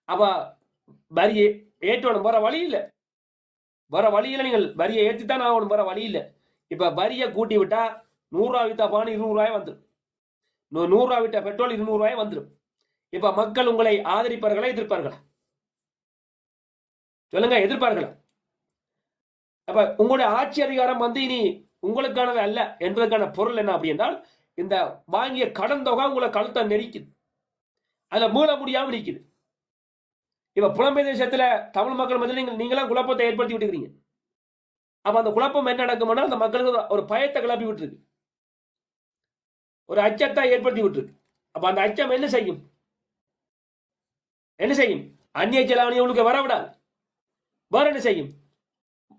அப்ப வரியை ஏற்றணும், வர வழி இல்லை. வர வழியில் நீங்கள் வரியை ஏற்றித்தான் ஆகணும், வர வழி இல்லை. இப்ப வரியை கூட்டி விட்டா 100 ரூபாய் வித்தா பானு 200 ரூபாய் வந்துடும். 100 ரூபாய் விட்ட பெட்ரோல் 200 ரூபாய் வந்துடும். இப்ப மக்கள் உங்களை ஆதரிப்பார்களா, எதிர்ப்பார்களா? சொல்லுங்க, எதிர்ப்பார்களா? அப்ப உங்களுடைய ஆட்சி அதிகாரம் இனி உங்களுக்கானது அல்ல என்பதற்கான பொருள் என்ன அப்படி என்றால், இந்த வாங்கிய கடன் தொகை உங்களை கழுத்தை நெரிக்குது, அதுல மீள முடியாம நிற்குது. இப்ப புலம்பெயர் தேசத்துல தமிழ் மக்கள் மத்தியில் நீங்களாம் குழப்பத்தை ஏற்படுத்தி விட்டுக்கிறீங்க. அப்ப அந்த குழப்பம் என்ன நடக்கும்னா அந்த மக்களுக்கு ஒரு பயத்தை கிளப்பி விட்டுருக்கு, ஒரு அச்சத்தை ஏற்படுத்தி விட்டுருக்கு. அப்ப அந்த அச்சம் என்ன செய்யும்? என்ன செய்யும்? அந்நிய செலாவணி உங்களுக்கு வரவிடாது. வேற என்ன செய்யும்?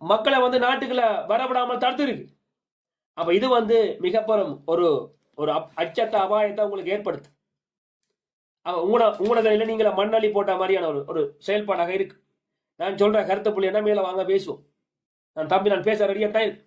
மக்களை நாட்டுக்குள்ள வரவிடாமல் தடுத்து இருக்கு. அப்ப இது மிக பெரும் ஒரு அச்சத்தை, அபாயத்தை உங்களுக்கு ஏற்படுத்து. உங்களோட நிலை நீங்கள மண்ணள்ளி போட்ட மாதிரியான ஒரு செயல்பாடாக இருக்கு. நான் சொல்ற கருத்து புள்ளி என்ன மேல வாங்க பேசுவோம். நான் பேச ரெடியா தான் இருக்கு.